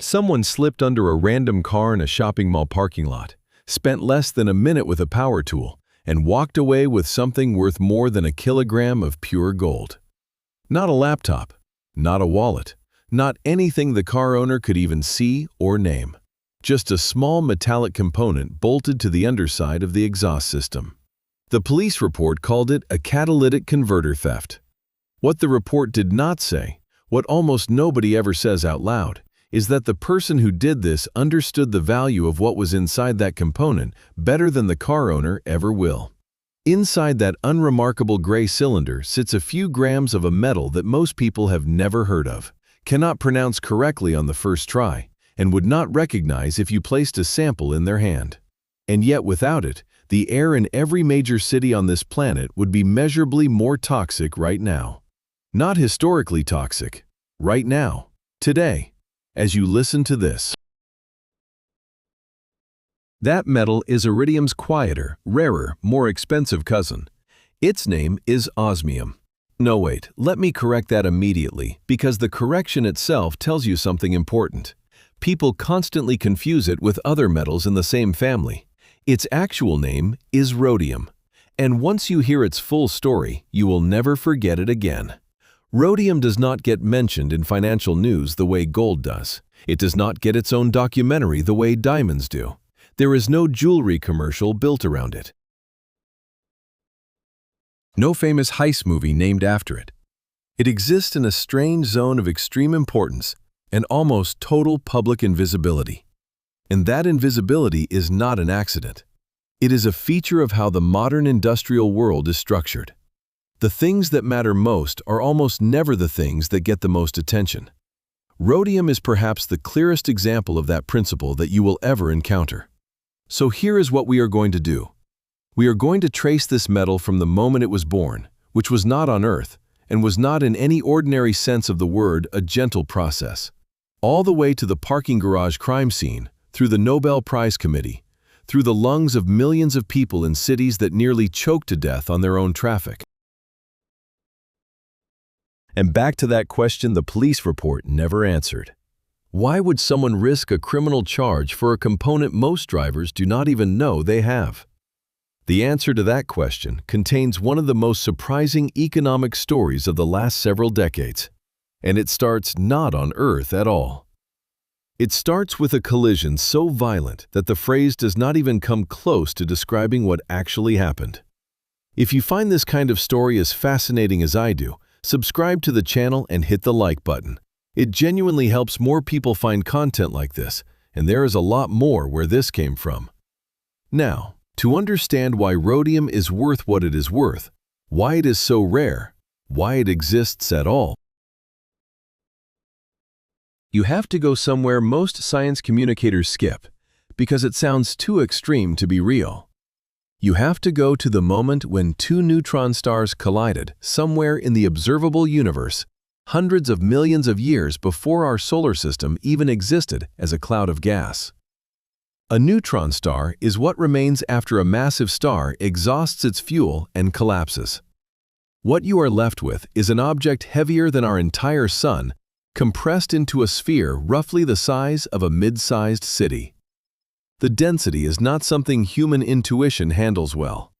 Someone slipped under a random car in a shopping mall parking lot, spent less than a minute with a power tool, and walked away with something worth more than a kilogram of pure gold. Not a laptop, not a wallet, not anything the car owner could even see or name. Just a small metallic component bolted to the underside of the exhaust system. The police report called it a catalytic converter theft. What the report did not say, what almost nobody ever says out loud, is that the person who did this understood the value of what was inside that component better than the car owner ever will. Inside that unremarkable gray cylinder sits a few grams of a metal that most people have never heard of, cannot pronounce correctly on the first try, and would not recognize if you placed a sample in their hand. And yet without it, the air in every major city on this planet would be measurably more toxic right now. Not historically toxic, right now, today, as you listen to this. That metal is iridium's quieter, rarer, more expensive cousin. Its name is osmium. No, wait, let me correct that immediately, because the correction itself tells you something important. People constantly confuse it with other metals in the same family. Its actual name is rhodium. And once you hear its full story, you will never forget it again. Rhodium does not get mentioned in financial news the way gold does. It does not get its own documentary the way diamonds do. There is no jewelry commercial built around it. No famous heist movie named after it. It exists in a strange zone of extreme importance and almost total public invisibility. And that invisibility is not an accident. It is a feature of how the modern industrial world is structured. The things that matter most are almost never the things that get the most attention. Rhodium is perhaps the clearest example of that principle that you will ever encounter. So here is what we are going to do. We are going to trace this metal from the moment it was born, which was not on Earth, and was not in any ordinary sense of the word a gentle process, all the way to the parking garage crime scene, through the Nobel Prize Committee, through the lungs of millions of people in cities that nearly choked to death on their own traffic. And back to that question the police report never answered. Why would someone risk a criminal charge for a component most drivers do not even know they have? The answer to that question contains one of the most surprising economic stories of the last several decades. And it starts not on Earth at all. It starts with a collision so violent that the phrase does not even come close to describing what actually happened. If you find this kind of story as fascinating as I do, subscribe to the channel and hit the like button. It genuinely helps more people find content like this, and there is a lot more where this came from. Now, to understand why rhodium is worth what it is worth, why it is so rare, why it exists at all, you have to go somewhere most science communicators skip, because it sounds too extreme to be real. You have to go to the moment when two neutron stars collided somewhere in the observable universe, hundreds of millions of years before our solar system even existed as a cloud of gas. A neutron star is what remains after a massive star exhausts its fuel and collapses. What you are left with is an object heavier than our entire sun, compressed into a sphere roughly the size of a mid-sized city. The density is not something human intuition handles well.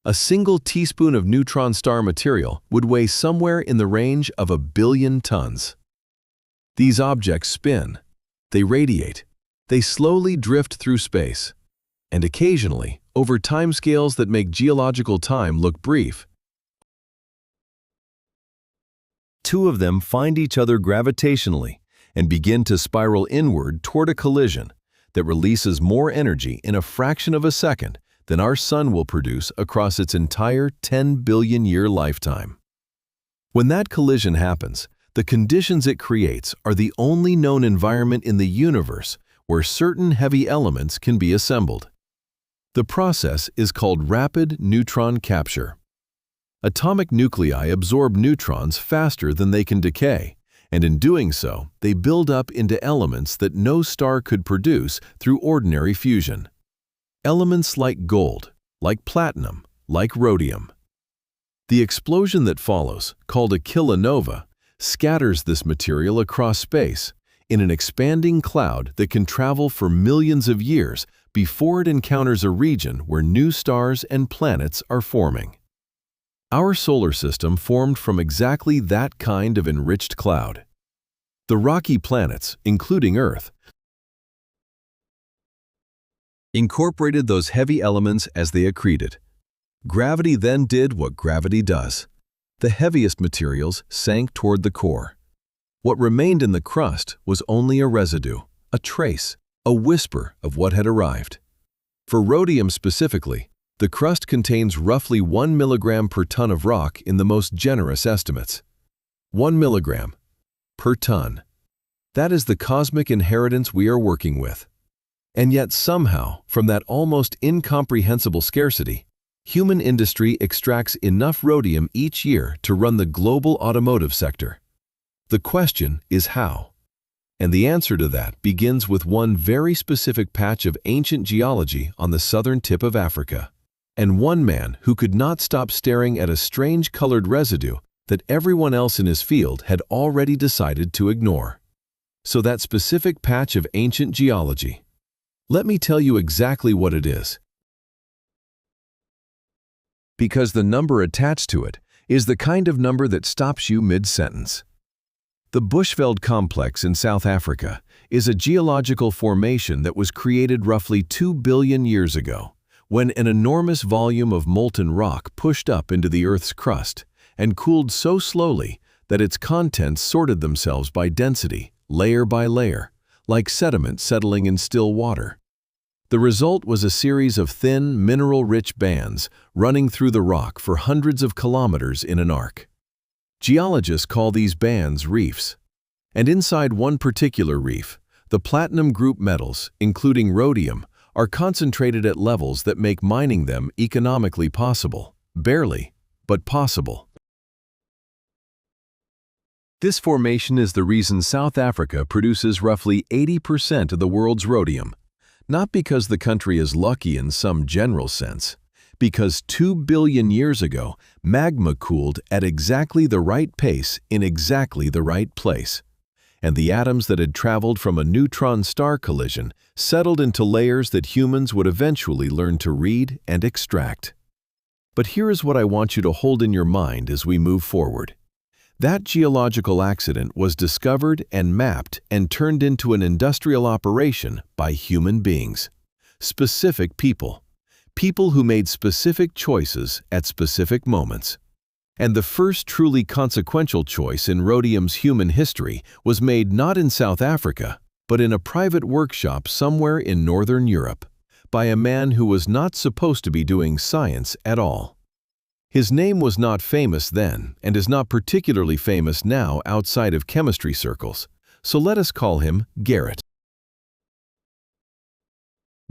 A single teaspoon of neutron star material would weigh somewhere in the range of 1 billion tons. These objects spin, they radiate, they slowly drift through space, and occasionally, over timescales that make geological time look brief, two of them find each other gravitationally and begin to spiral inward toward a collision that releases more energy in a fraction of a second than our sun will produce across its entire 10 billion-year lifetime. When that collision happens, the conditions it creates are the only known environment in the universe where certain heavy elements can be assembled. The process is called rapid neutron capture. Atomic nuclei absorb neutrons faster than they can decay, and in doing so, they build up into elements that no star could produce through ordinary fusion. Elements like gold, like platinum, like rhodium. The explosion that follows, called a kilonova, scatters this material across space, in an expanding cloud that can travel for millions of years before it encounters a region where new stars and planets are forming. Our solar system formed from exactly that kind of enriched cloud. The rocky planets, including Earth, incorporated those heavy elements as they accreted. Gravity then did what gravity does. The heaviest materials sank toward the core. What remained in the crust was only a residue, a trace, a whisper of what had arrived. For rhodium specifically, the crust contains roughly 1 milligram per ton of rock in the most generous estimates. 1 milligram per ton. That is the cosmic inheritance we are working with. And yet somehow, from that almost incomprehensible scarcity, human industry extracts enough rhodium each year to run the global automotive sector. The question is how? And the answer to that begins with one very specific patch of ancient geology on the southern tip of Africa, and one man who could not stop staring at a strange colored residue that everyone else in his field had already decided to ignore. So that specific patch of ancient geology. Let me tell you exactly what it is. Because the number attached to it is the kind of number that stops you mid-sentence. The Bushveld Complex in South Africa is a geological formation that was created roughly 2 billion years ago, when an enormous volume of molten rock pushed up into the Earth's crust and cooled so slowly that its contents sorted themselves by density, layer by layer, like sediment settling in still water. The result was a series of thin, mineral-rich bands running through the rock for hundreds of kilometers in an arc. Geologists call these bands reefs. And inside one particular reef, the platinum group metals, including rhodium, are concentrated at levels that make mining them economically possible. Barely, but possible. This formation is the reason South Africa produces roughly 80% of the world's rhodium. Not because the country is lucky in some general sense, because 2 billion years ago, magma cooled at exactly the right pace in exactly the right place. And the atoms that had traveled from a neutron star collision settled into layers that humans would eventually learn to read and extract. But here is what I want you to hold in your mind as we move forward. That geological accident was discovered and mapped and turned into an industrial operation by human beings. Specific people. People who made specific choices at specific moments. And the first truly consequential choice in rhodium's human history was made not in South Africa, but in a private workshop somewhere in Northern Europe, by a man who was not supposed to be doing science at all. His name was not famous then and is not particularly famous now outside of chemistry circles, so let us call him Garrett.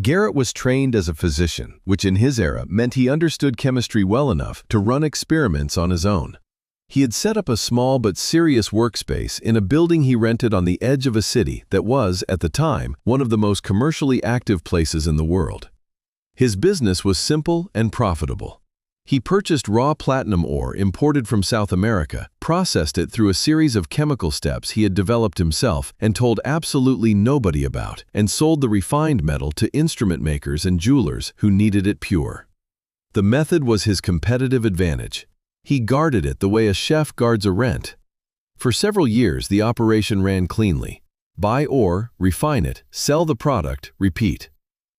Garrett was trained as a physician, which in his era meant he understood chemistry well enough to run experiments on his own. He had set up a small but serious workspace in a building he rented on the edge of a city that was, at the time, one of the most commercially active places in the world. His business was simple and profitable. He purchased raw platinum ore imported from South America, processed it through a series of chemical steps he had developed himself and told absolutely nobody about, and sold the refined metal to instrument makers and jewelers who needed it pure. The method was his competitive advantage. He guarded it the way a chef guards a rent. For several years, the operation ran cleanly. Buy ore, refine it, sell the product, repeat.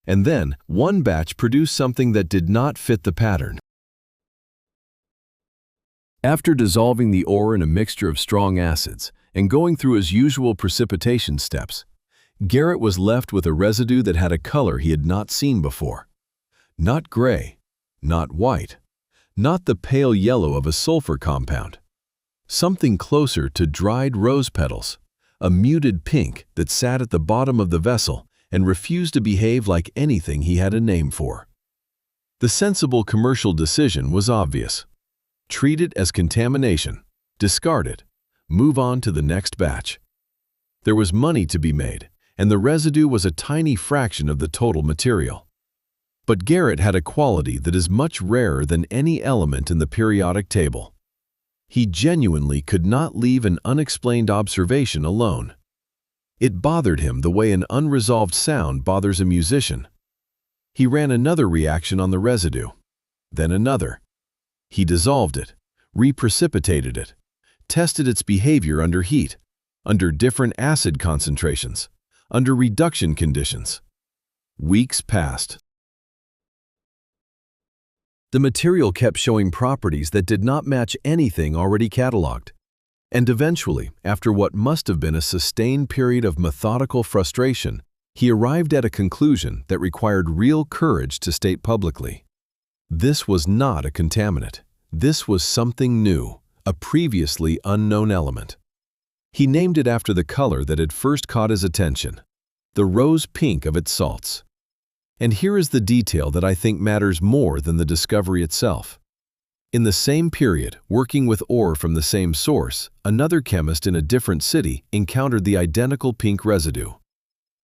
And then, one batch produced something that did not fit the pattern. After dissolving the ore in a mixture of strong acids and going through his usual precipitation steps, Garrett was left with a residue that had a color he had not seen before. Not gray, not white, not the pale yellow of a sulfur compound. Something closer to dried rose petals, a muted pink that sat at the bottom of the vessel and refused to behave like anything he had a name for. The sensible commercial decision was obvious. Treat it as contamination, discard it, move on to the next batch. There was money to be made, and the residue was a tiny fraction of the total material. But Garrett had a quality that is much rarer than any element in the periodic table. He genuinely could not leave an unexplained observation alone. It bothered him the way an unresolved sound bothers a musician. He ran another reaction on the residue, then another. He dissolved it, reprecipitated it, tested its behavior under heat, under different acid concentrations, under reduction conditions. Weeks passed. The material kept showing properties that did not match anything already cataloged. And eventually, after what must have been a sustained period of methodical frustration, he arrived at a conclusion that required real courage to state publicly. This was not a contaminant. This was something new, a previously unknown element. He named it after the color that had first caught his attention, the rose pink of its salts. And here is the detail that I think matters more than the discovery itself. In the same period, working with ore from the same source, another chemist in a different city encountered the identical pink residue.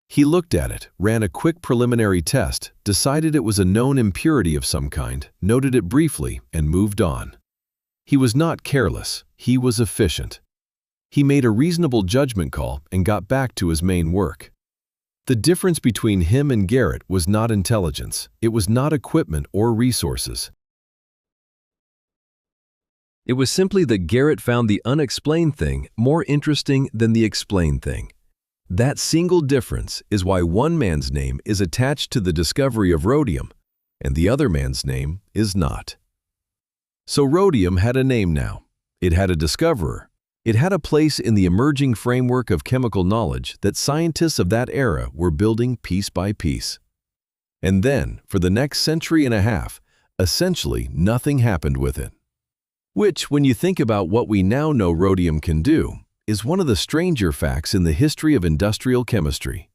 He looked at it, ran a quick preliminary test, decided it was a known impurity of some kind, noted it briefly, and moved on. He was not careless, he was efficient. He made a reasonable judgment call and got back to his main work. The difference between him and Garrett was not intelligence, it was not equipment or resources. It was simply that Garrett found the unexplained thing more interesting than the explained thing. That single difference is why one man's name is attached to the discovery of rhodium, and the other man's name is not. So rhodium had a name now. It had a discoverer. It had a place in the emerging framework of chemical knowledge that scientists of that era were building piece by piece. And then, for the next century and a half, essentially nothing happened with it. Which, when you think about what we now know rhodium can do, is one of the stranger facts in the history of industrial chemistry.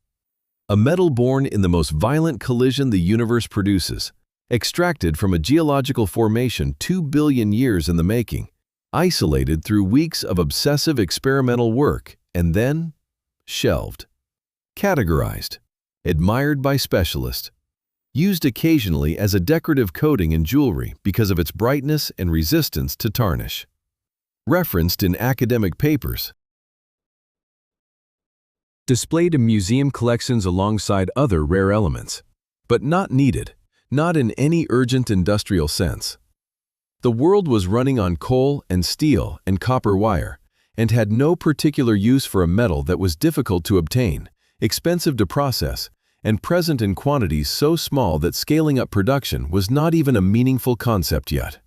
A metal born in the most violent collision the universe produces, extracted from a geological formation 2 billion years in the making, isolated through weeks of obsessive experimental work, and then shelved, categorized, admired by specialists, used occasionally as a decorative coating in jewelry because of its brightness and resistance to tarnish, referenced in academic papers, displayed in museum collections alongside other rare elements, but not needed, not in any urgent industrial sense. The world was running on coal and steel and copper wire, and had no particular use for a metal that was difficult to obtain, expensive to process, and present in quantities so small that scaling up production was not even a meaningful concept yet.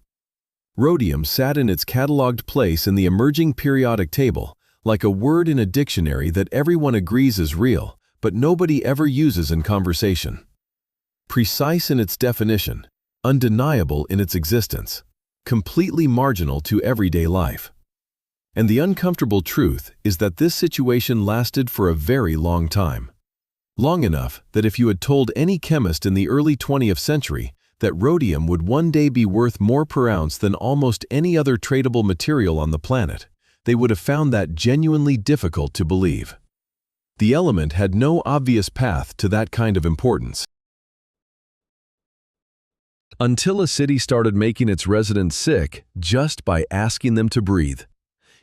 Rhodium sat in its catalogued place in the emerging periodic table, like a word in a dictionary that everyone agrees is real, but nobody ever uses in conversation. Precise in its definition, undeniable in its existence, completely marginal to everyday life. And the uncomfortable truth is that this situation lasted for a very long time. Long enough that if you had told any chemist in the early 20th century that rhodium would one day be worth more per ounce than almost any other tradable material on the planet, they would have found that genuinely difficult to believe. The element had no obvious path to that kind of importance. Until a city started making its residents sick just by asking them to breathe.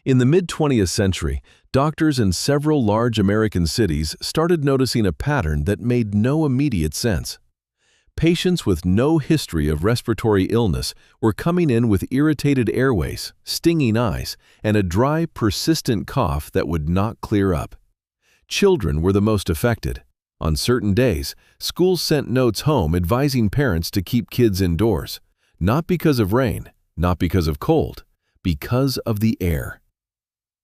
In the mid-20th century, doctors in several large American cities started noticing a pattern that made no immediate sense. Patients with no history of respiratory illness were coming in with irritated airways, stinging eyes, and a dry, persistent cough that would not clear up. Children were the most affected. On certain days, schools sent notes home advising parents to keep kids indoors, not because of rain, not because of cold, because of the air.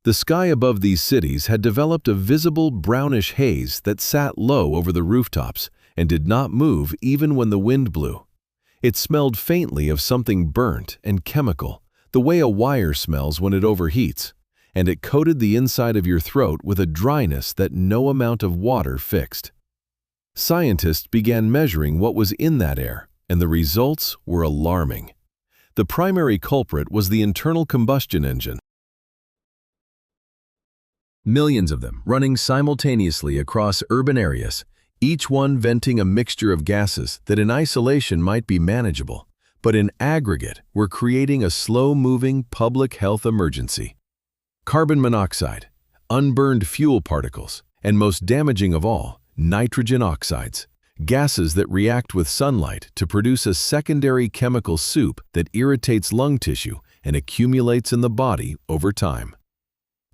The sky above these cities had developed a visible brownish haze that sat low over the rooftops and did not move even when the wind blew. It smelled faintly of something burnt and chemical, the way a wire smells when it overheats, and it coated the inside of your throat with a dryness that no amount of water fixed. Scientists began measuring what was in that air, and the results were alarming. The primary culprit was the internal combustion engine. Millions of them running simultaneously across urban areas, each one venting a mixture of gases that in isolation might be manageable, but in aggregate were creating a slow-moving public health emergency. Carbon monoxide, unburned fuel particles, And most damaging of all, nitrogen oxides, gases that react with sunlight to produce a secondary chemical soup that irritates lung tissue and accumulates in the body over time.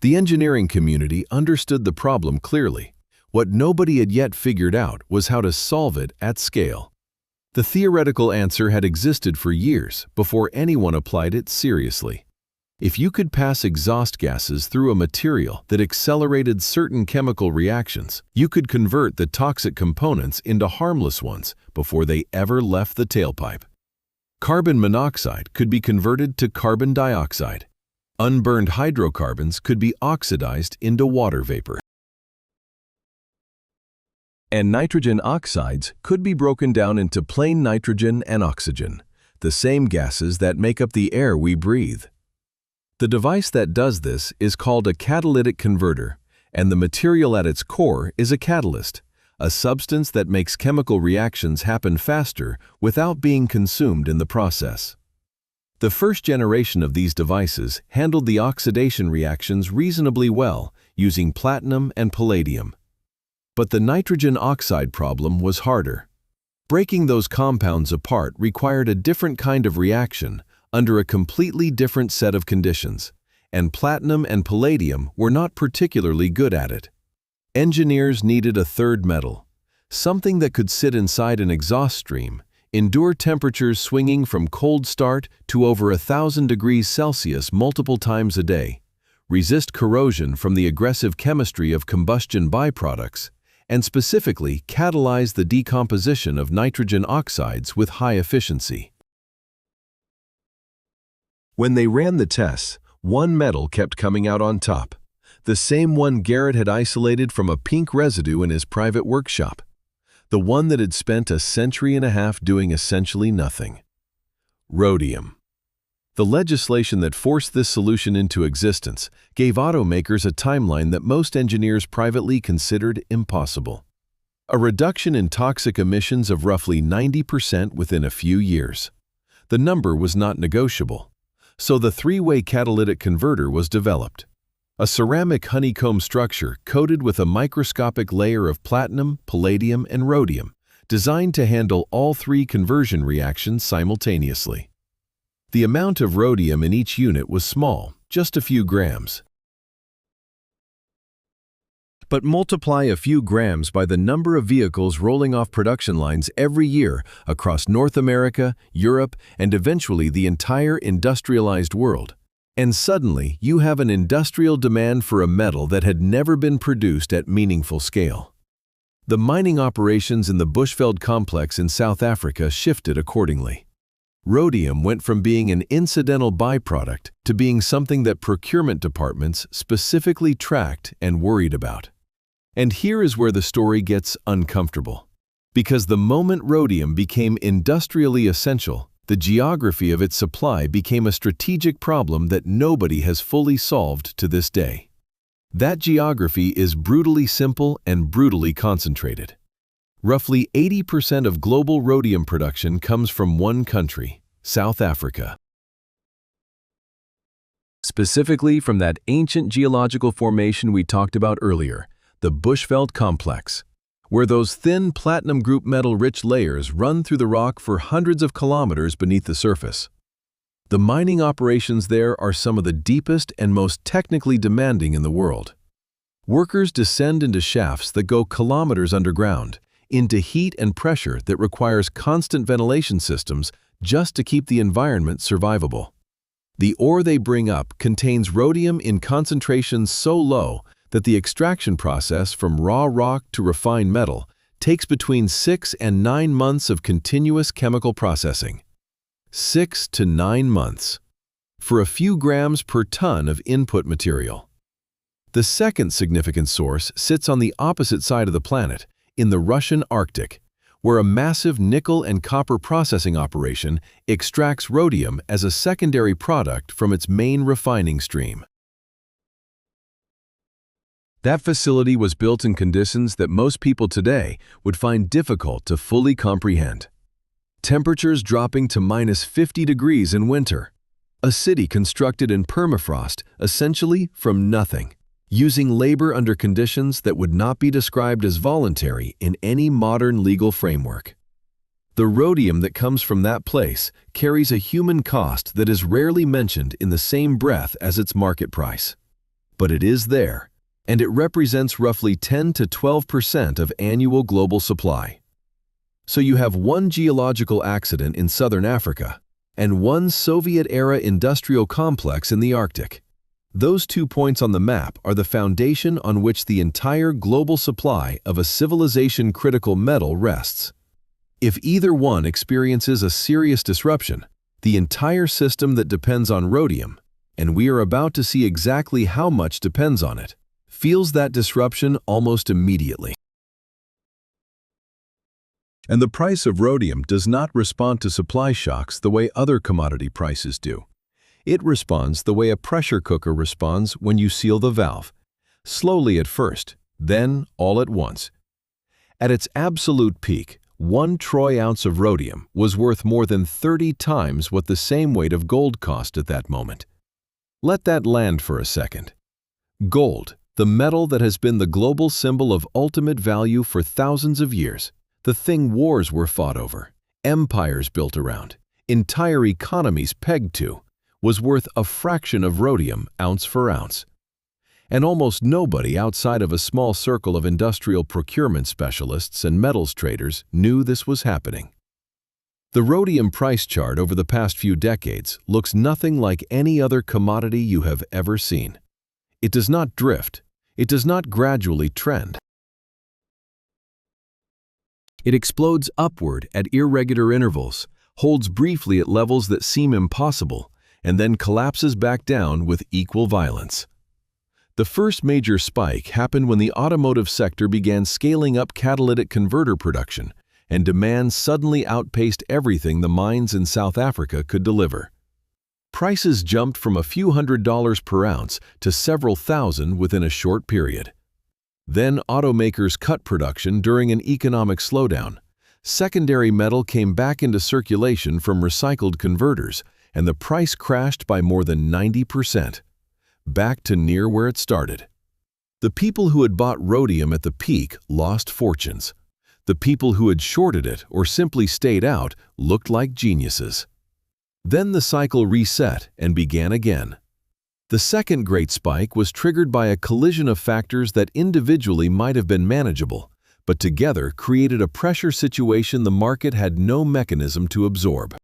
The engineering community understood the problem clearly. What nobody had yet figured out was how to solve it at scale. The theoretical answer had existed for years before anyone applied it seriously. If you could pass exhaust gases through a material that accelerated certain chemical reactions, you could convert the toxic components into harmless ones before they ever left the tailpipe. Carbon monoxide could be converted to carbon dioxide. Unburned hydrocarbons could be oxidized into water vapor. And nitrogen oxides could be broken down into plain nitrogen and oxygen, the same gases that make up the air we breathe. The device that does this is called a catalytic converter, and the material at its core is a catalyst, a substance that makes chemical reactions happen faster without being consumed in the process. The first generation of these devices handled the oxidation reactions reasonably well using platinum and palladium. But the nitrogen oxide problem was harder. Breaking those compounds apart required a different kind of reaction under a completely different set of conditions, and platinum and palladium were not particularly good at it. Engineers needed a third metal, something that could sit inside an exhaust stream, endure temperatures swinging from cold start to over 1,000 degrees Celsius multiple times a day, resist corrosion from the aggressive chemistry of combustion byproducts, and specifically catalyze the decomposition of nitrogen oxides with high efficiency. When they ran the tests, one metal kept coming out on top, the same one Garrett had isolated from a pink residue in his private workshop, the one that had spent a century and a half doing essentially nothing. Rhodium. The legislation that forced this solution into existence gave automakers a timeline that most engineers privately considered impossible. A reduction in toxic emissions of roughly 90% within a few years. The number was not negotiable. So the three-way catalytic converter was developed. A ceramic honeycomb structure coated with a microscopic layer of platinum, palladium, and rhodium, designed to handle all three conversion reactions simultaneously. The amount of rhodium in each unit was small, just a few grams. But multiply a few grams by the number of vehicles rolling off production lines every year across North America, Europe, and eventually the entire industrialized world. And suddenly, you have an industrial demand for a metal that had never been produced at meaningful scale. The mining operations in the Bushveld complex in South Africa shifted accordingly. Rhodium went from being an incidental byproduct to being something that procurement departments specifically tracked and worried about. And here is where the story gets uncomfortable. Because the moment rhodium became industrially essential, the geography of its supply became a strategic problem that nobody has fully solved to this day. That geography is brutally simple and brutally concentrated. Roughly 80% of global rhodium production comes from one country, South Africa. Specifically from that ancient geological formation we talked about earlier, the Bushveld complex, where those thin platinum group metal-rich layers run through the rock for hundreds of kilometers beneath the surface. The mining operations there are some of the deepest and most technically demanding in the world. Workers descend into shafts that go kilometers underground, into heat and pressure that requires constant ventilation systems just to keep the environment survivable. The ore they bring up contains rhodium in concentrations so low that the extraction process from raw rock to refined metal takes between 6 and 9 months of continuous chemical processing. 6 to 9 months. For a few grams per ton of input material. The second significant source sits on the opposite side of the planet, in the Russian Arctic, where a massive nickel and copper processing operation extracts rhodium as a secondary product from its main refining stream. That facility was built in conditions that most people today would find difficult to fully comprehend. Temperatures dropping to -50 degrees in winter. A city constructed in permafrost, essentially from nothing. using labor under conditions that would not be described as voluntary in any modern legal framework. The rhodium that comes from that place carries a human cost that is rarely mentioned in the same breath as its market price. But it is there, and it represents roughly 10 to 12% of annual global supply. So you have one geological accident in southern Africa and one Soviet-era industrial complex in the Arctic. Those 2 points on the map are the foundation on which the entire global supply of a civilization-critical metal rests. If either one experiences a serious disruption, the entire system that depends on rhodium, and we are about to see exactly how much depends on it, feels that disruption almost immediately. And the price of rhodium does not respond to supply shocks the way other commodity prices do. It responds the way a pressure cooker responds when you seal the valve, slowly at first, then all at once. At its absolute peak, 1 troy ounce of rhodium was worth more than 30 times what the same weight of gold cost at that moment. Let that land for a second. Gold, the metal that has been the global symbol of ultimate value for thousands of years, the thing wars were fought over, empires built around, entire economies pegged to, was worth a fraction of rhodium ounce for ounce. And almost nobody outside of a small circle of industrial procurement specialists and metals traders knew this was happening. The rhodium price chart over the past few decades looks nothing like any other commodity you have ever seen. It does not drift. It does not gradually trend. It explodes upward at irregular intervals, holds briefly at levels that seem impossible, and then collapses back down with equal violence. The first major spike happened when the automotive sector began scaling up catalytic converter production, and demand suddenly outpaced everything the mines in South Africa could deliver. Prices jumped from a few $100s per ounce to several thousand within a short period. Then automakers cut production during an economic slowdown. Secondary metal came back into circulation from recycled converters, and the price crashed by more than 90%, back to near where it started. The people who had bought rhodium at the peak lost fortunes. The people who had shorted it or simply stayed out looked like geniuses. Then the cycle reset and began again. The second great spike was triggered by a collision of factors that individually might have been manageable, but together created a pressure situation the market had no mechanism to absorb.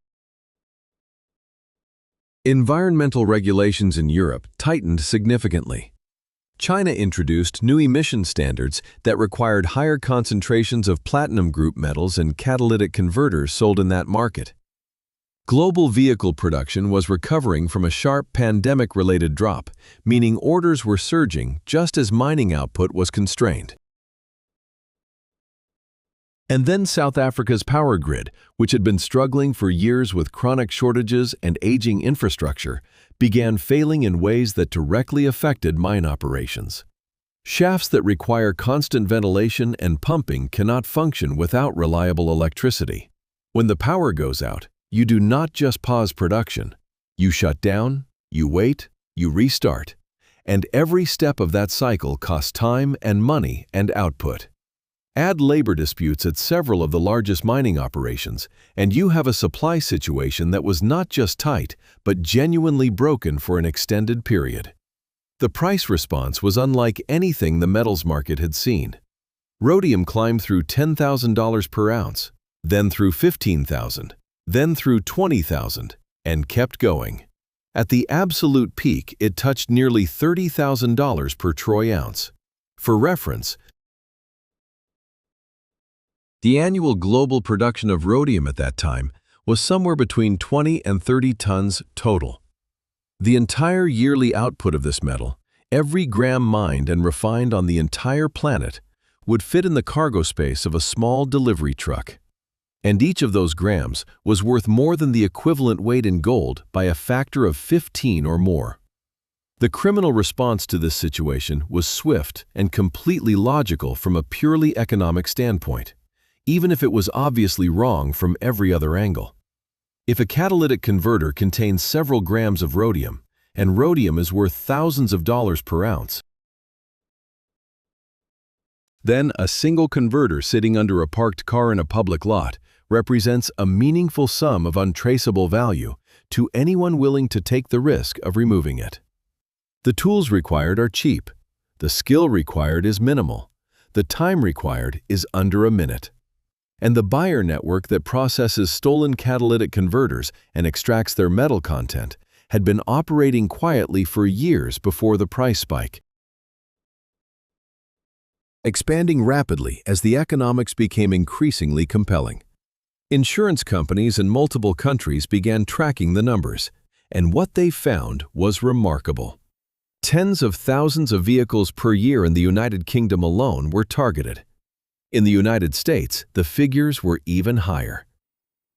Environmental regulations in Europe tightened significantly. China introduced new emission standards that required higher concentrations of platinum group metals and catalytic converters sold in that market. Global vehicle production was recovering from a sharp pandemic-related drop, meaning orders were surging just as mining output was constrained. And then South Africa's power grid, which had been struggling for years with chronic shortages and aging infrastructure, began failing in ways that directly affected mine operations. Shafts that require constant ventilation and pumping cannot function without reliable electricity. When the power goes out, you do not just pause production. You shut down, you wait, you restart. And every step of that cycle costs time and money and output. Add labor disputes at several of the largest mining operations, and you have a supply situation that was not just tight, but genuinely broken for an extended period. The price response was unlike anything the metals market had seen. Rhodium climbed through $10,000 per ounce, then through $15,000, then through $20,000, and kept going. At the absolute peak, it touched nearly $30,000 per troy ounce. For reference, the annual global production of rhodium at that time was somewhere between 20 and 30 tons total. The entire yearly output of this metal, every gram mined and refined on the entire planet, would fit in the cargo space of a small delivery truck. And each of those grams was worth more than the equivalent weight in gold by a factor of 15 or more. The criminal response to this situation was swift and completely logical from a purely economic standpoint, even if it was obviously wrong from every other angle. If a catalytic converter contains several grams of rhodium, and rhodium is worth thousands of dollars per ounce, Then, a single converter sitting under a parked car in a public lot represents a meaningful sum of untraceable value to anyone willing to take the risk of removing it. The tools required are cheap. The skill required is minimal. The time required is under a minute. And the buyer network that processes stolen catalytic converters and extracts their metal content had been operating quietly for years before the price spike, expanding rapidly as the economics became increasingly compelling. Insurance companies in multiple countries began tracking the numbers, and what they found was remarkable. Tens of thousands of vehicles per year in the United Kingdom alone were targeted. In the United States, the figures were even higher.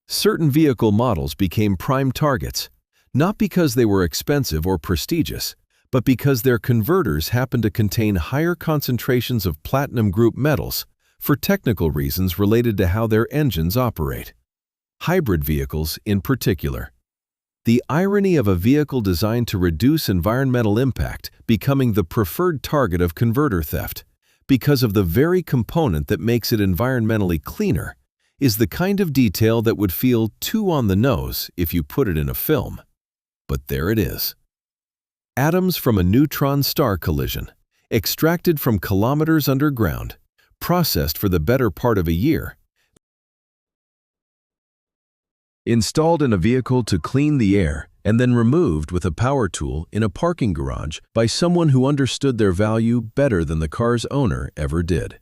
Certain vehicle models became prime targets, not because they were expensive or prestigious, but because their converters happened to contain higher concentrations of platinum group metals for technical reasons related to how their engines operate. Hybrid vehicles in particular. The irony of a vehicle designed to reduce environmental impact becoming the preferred target of converter theft, because of the very component that makes it environmentally cleaner, is the kind of detail that would feel too on the nose if you put it in a film. But there it is. Atoms from a neutron star collision, extracted from kilometers underground, processed for the better part of a year, installed in a vehicle to clean the air, and then removed with a power tool in a parking garage by someone who understood their value better than the car's owner ever did.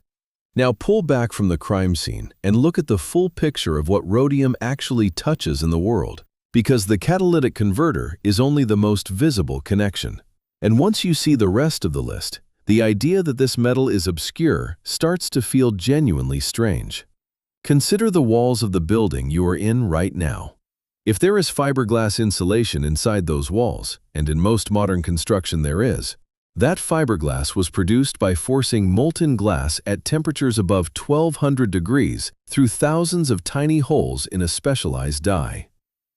Now pull back from the crime scene and look at the full picture of what rhodium actually touches in the world, because the catalytic converter is only the most visible connection. And once you see the rest of the list, the idea that this metal is obscure starts to feel genuinely strange. Consider the walls of the building you are in right now. If there is fiberglass insulation inside those walls, and in most modern construction there is, that fiberglass was produced by forcing molten glass at temperatures above 1200 degrees through thousands of tiny holes in a specialized die.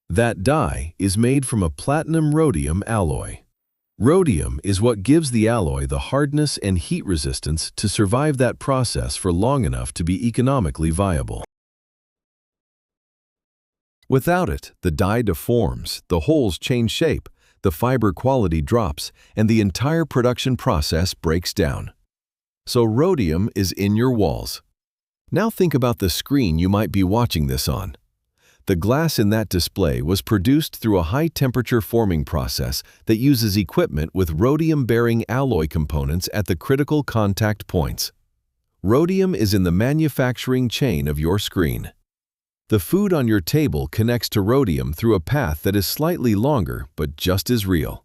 That die is made from a platinum-rhodium alloy. Rhodium is what gives the alloy the hardness and heat resistance to survive that process for long enough to be economically viable. Without it, the die deforms, the holes change shape, the fiber quality drops, and the entire production process breaks down. So rhodium is in your walls. Now think about the screen you might be watching this on. The glass in that display was produced through a high-temperature forming process that uses equipment with rhodium-bearing alloy components at the critical contact points. Rhodium is in the manufacturing chain of your screen. The food on your table connects to rhodium through a path that is slightly longer but just as real.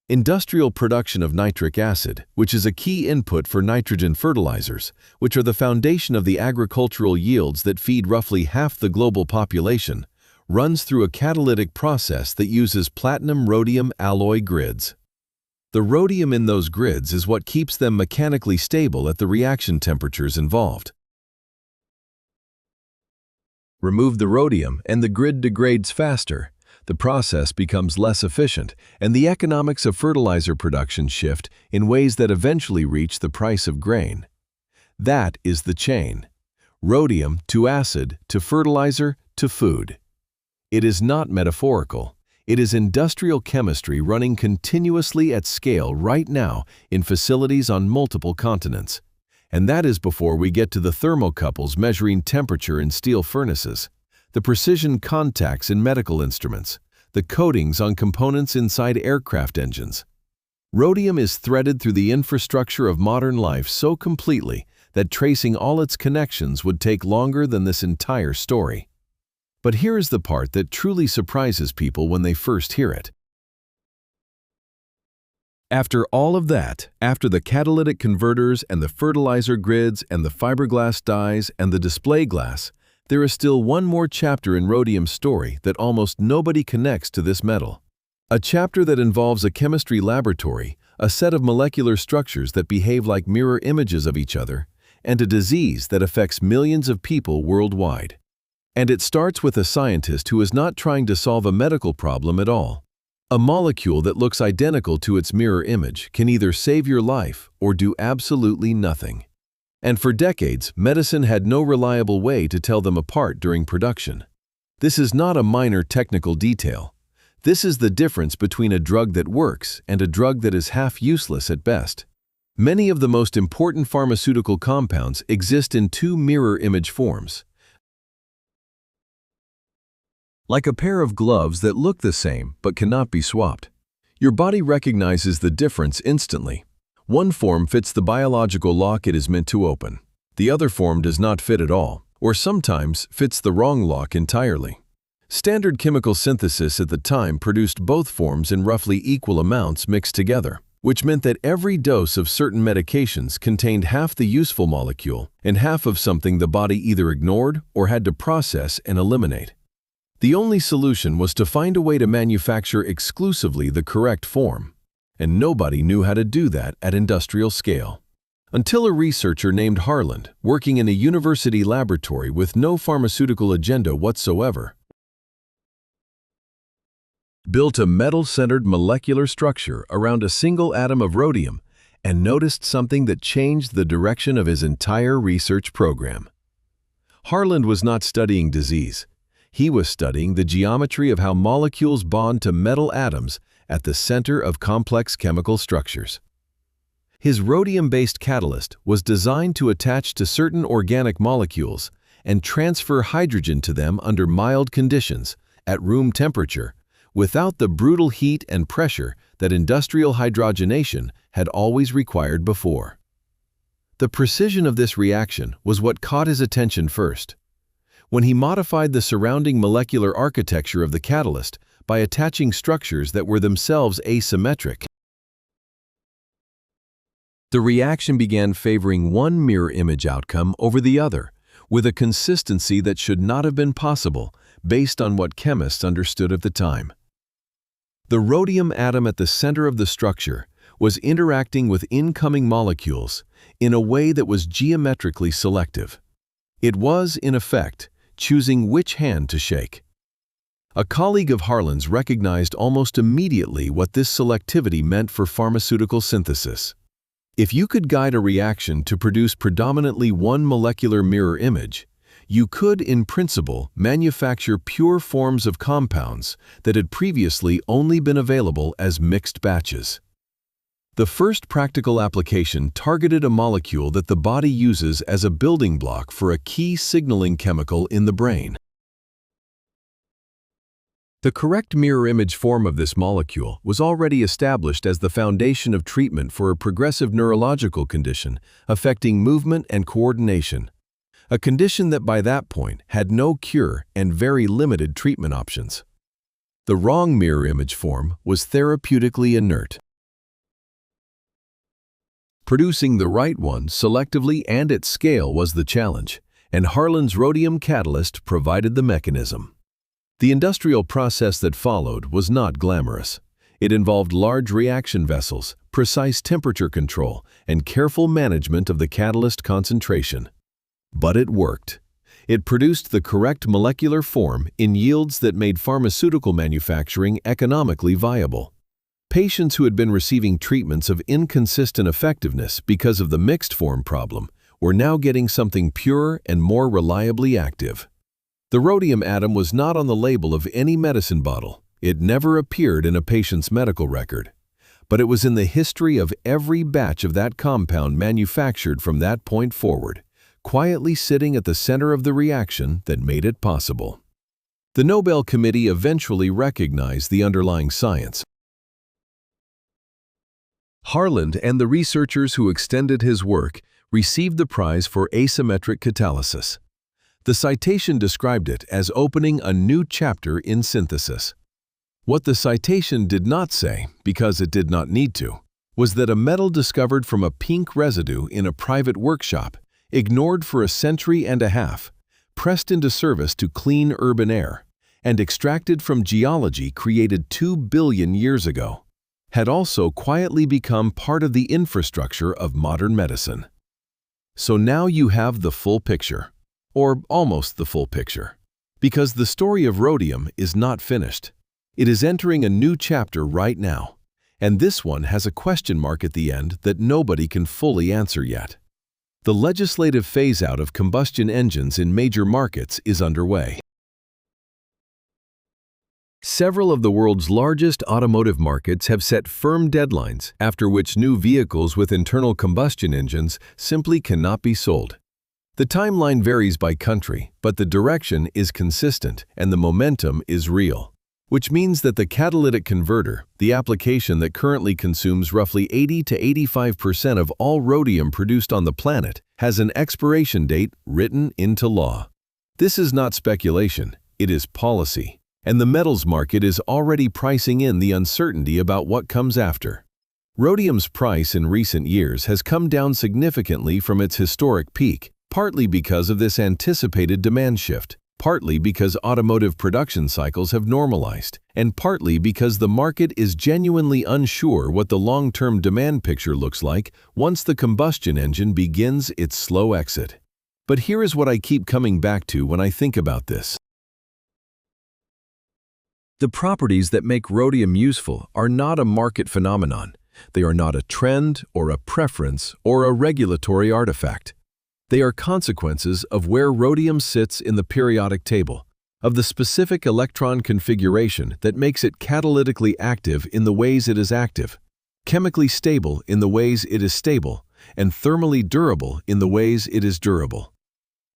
Industrial production of nitric acid, which is a key input for nitrogen fertilizers, which are the foundation of the agricultural yields that feed roughly half the global population, runs through a catalytic process that uses platinum-rhodium alloy grids. The rhodium in those grids is what keeps them mechanically stable at the reaction temperatures involved. Remove the rhodium and the grid degrades faster. The process becomes less efficient, and the economics of fertilizer production shift in ways that eventually reach the price of grain. That is the chain. Rhodium to acid, to fertilizer, to food. It is not metaphorical. It is industrial chemistry running continuously at scale right now in facilities on multiple continents. And that is before we get to the thermocouples measuring temperature in steel furnaces, the precision contacts in medical instruments, the coatings on components inside aircraft engines. Rhodium is threaded through the infrastructure of modern life so completely that tracing all its connections would take longer than this entire story. But here is the part that truly surprises people when they first hear it. After all of that, after the catalytic converters and the fertilizer grids and the fiberglass dies and the display glass, there is still one more chapter in rhodium's story that almost nobody connects to this metal. A chapter that involves a chemistry laboratory, a set of molecular structures that behave like mirror images of each other, and a disease that affects millions of people worldwide. And it starts with a scientist who is not trying to solve a medical problem at all. A molecule that looks identical to its mirror image can either save your life or do absolutely nothing. And for decades, medicine had no reliable way to tell them apart during production. This is not a minor technical detail. This is the difference between a drug that works and a drug that is half useless at best. Many of the most important pharmaceutical compounds exist in two mirror image forms. Like a pair of gloves that look the same but cannot be swapped. Your body recognizes the difference instantly. One form fits the biological lock it is meant to open. The other form does not fit at all, or sometimes fits the wrong lock entirely. Standard chemical synthesis at the time produced both forms in roughly equal amounts mixed together, which meant that every dose of certain medications contained half the useful molecule and half of something the body either ignored or had to process and eliminate. The only solution was to find a way to manufacture exclusively the correct form, and nobody knew how to do that at industrial scale. Until a researcher named Harland, working in a university laboratory with no pharmaceutical agenda whatsoever, built a metal-centered molecular structure around a single atom of rhodium and noticed something that changed the direction of his entire research program. Harland was not studying disease. He was studying the geometry of how molecules bond to metal atoms at the center of complex chemical structures. His rhodium-based catalyst was designed to attach to certain organic molecules and transfer hydrogen to them under mild conditions, at room temperature, without the brutal heat and pressure that industrial hydrogenation had always required before. The precision of this reaction was what caught his attention first. When he modified the surrounding molecular architecture of the catalyst by attaching structures that were themselves asymmetric, the reaction began favoring one mirror image outcome over the other, with a consistency that should not have been possible based on what chemists understood at the time. The rhodium atom at the center of the structure was interacting with incoming molecules in a way that was geometrically selective. It was, in effect, choosing which hand to shake. A colleague of Harland's recognized almost immediately what this selectivity meant for pharmaceutical synthesis. If you could guide a reaction to produce predominantly one molecular mirror image, you could, in principle, manufacture pure forms of compounds that had previously only been available as mixed batches. The first practical application targeted a molecule that the body uses as a building block for a key signaling chemical in the brain. The correct mirror image form of this molecule was already established as the foundation of treatment for a progressive neurological condition affecting movement and coordination, a condition that by that point had no cure and very limited treatment options. The wrong mirror image form was therapeutically inert. Producing the right one selectively and at scale was the challenge, and Harland's rhodium catalyst provided the mechanism. The industrial process that followed was not glamorous. It involved large reaction vessels, precise temperature control, and careful management of the catalyst concentration. But it worked. It produced the correct molecular form in yields that made pharmaceutical manufacturing economically viable. Patients who had been receiving treatments of inconsistent effectiveness because of the mixed form problem were now getting something purer and more reliably active. The rhodium atom was not on the label of any medicine bottle. It never appeared in a patient's medical record. But it was in the history of every batch of that compound manufactured from that point forward, quietly sitting at the center of the reaction that made it possible. The Nobel Committee eventually recognized the underlying science. Harland and the researchers who extended his work received the prize for asymmetric catalysis. The citation described it as opening a new chapter in synthesis. What the citation did not say, because it did not need to, was that a metal discovered from a pink residue in a private workshop, ignored for a century and a half, pressed into service to clean urban air, and extracted from geology created 2 billion years ago, had also quietly become part of the infrastructure of modern medicine. So now you have the full picture. Or almost the full picture. Because the story of rhodium is not finished. It is entering a new chapter right now, and this one has a question mark at the end that nobody can fully answer yet. The legislative phase-out of combustion engines in major markets is underway. Several of the world's largest automotive markets have set firm deadlines after which new vehicles with internal combustion engines simply cannot be sold. The timeline varies by country, but the direction is consistent and the momentum is real, which means that the catalytic converter, the application that currently consumes roughly 80 to 85% of all rhodium produced on the planet, has an expiration date written into law. This is not speculation, it is policy. And the metals market is already pricing in the uncertainty about what comes after. Rhodium's price in recent years has come down significantly from its historic peak, partly because of this anticipated demand shift, partly because automotive production cycles have normalized, and partly because the market is genuinely unsure what the long-term demand picture looks like once the combustion engine begins its slow exit. But here is what I keep coming back to when I think about this. The properties that make rhodium useful are not a market phenomenon. They are not a trend or a preference or a regulatory artifact. They are consequences of where rhodium sits in the periodic table, of the specific electron configuration that makes it catalytically active in the ways it is active, chemically stable in the ways it is stable, and thermally durable in the ways it is durable.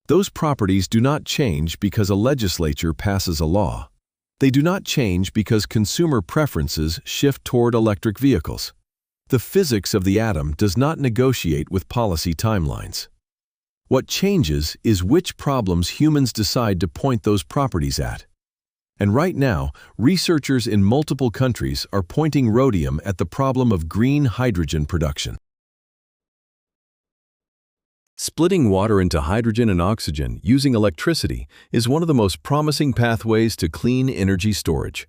Those properties do not change because a legislature passes a law. They do not change because consumer preferences shift toward electric vehicles. The physics of the atom does not negotiate with policy timelines. What changes is which problems humans decide to point those properties at. And right now, researchers in multiple countries are pointing rhodium at the problem of green hydrogen production. Splitting water into hydrogen and oxygen using electricity is one of the most promising pathways to clean energy storage.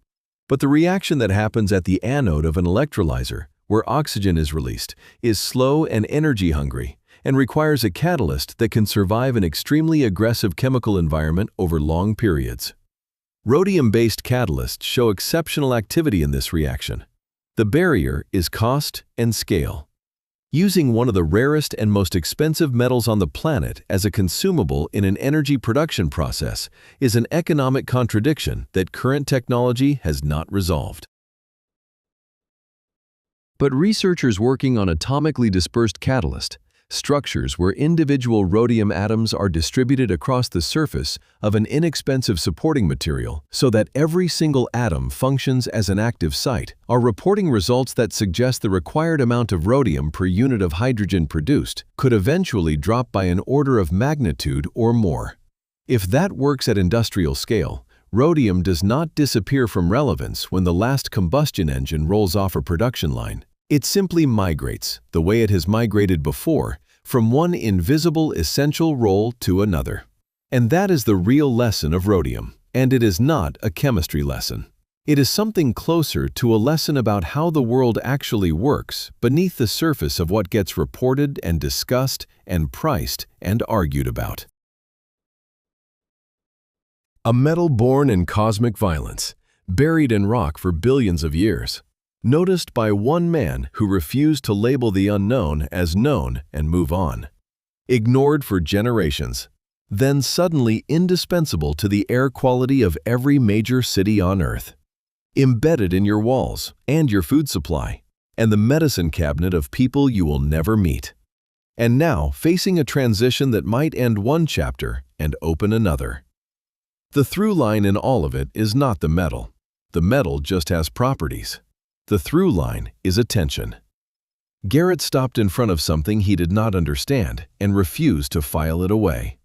But the reaction that happens at the anode of an electrolyzer, where oxygen is released, is slow and energy-hungry and requires a catalyst that can survive an extremely aggressive chemical environment over long periods. Rhodium-based catalysts show exceptional activity in this reaction. The barrier is cost and scale. Using one of the rarest and most expensive metals on the planet as a consumable in an energy production process is an economic contradiction that current technology has not resolved. But researchers working on atomically dispersed catalyst, structures where individual rhodium atoms are distributed across the surface of an inexpensive supporting material so that every single atom functions as an active site, are reporting results that suggest the required amount of rhodium per unit of hydrogen produced could eventually drop by an order of magnitude or more. If that works at industrial scale, rhodium does not disappear from relevance when the last combustion engine rolls off a production line. It simply migrates, the way it has migrated before, from one invisible essential role to another. And that is the real lesson of rhodium, and it is not a chemistry lesson. It is something closer to a lesson about how the world actually works beneath the surface of what gets reported and discussed and priced and argued about. A metal born in cosmic violence, buried in rock for billions of years. Noticed by one man who refused to label the unknown as known and move on. Ignored for generations, then suddenly indispensable to the air quality of every major city on Earth. Embedded in your walls and your food supply, and the medicine cabinet of people you will never meet. And now facing a transition that might end one chapter and open another. The through line in all of it is not the metal. The metal just has properties. The through line is attention. Garrett stopped in front of something he did not understand and refused to file it away.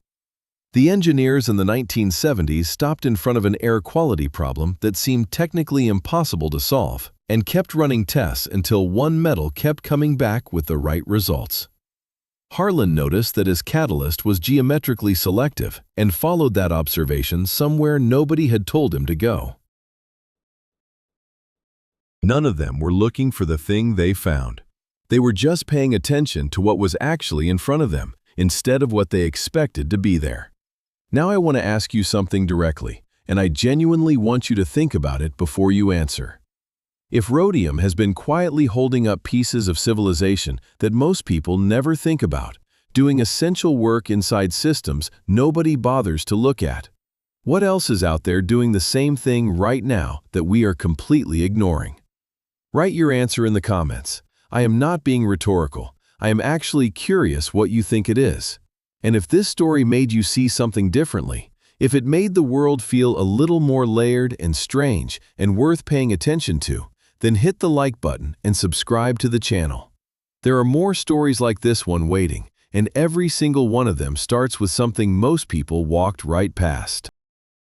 The engineers in the 1970s stopped in front of an air quality problem that seemed technically impossible to solve and kept running tests until one metal kept coming back with the right results. Harlan noticed that his catalyst was geometrically selective and followed that observation somewhere nobody had told him to go. None of them were looking for the thing they found. They were just paying attention to what was actually in front of them, instead of what they expected to be there. Now I want to ask you something directly, and I genuinely want you to think about it before you answer. If rhodium has been quietly holding up pieces of civilization that most people never think about, doing essential work inside systems nobody bothers to look at. What else is out there doing the same thing right now that we are completely ignoring? Write your answer in the comments. I am not being rhetorical. I am actually curious what you think it is. And if this story made you see something differently, if it made the world feel a little more layered and strange and worth paying attention to, then hit the like button and subscribe to the channel. There are more stories like this one waiting, and every single one of them starts with something most people walked right past.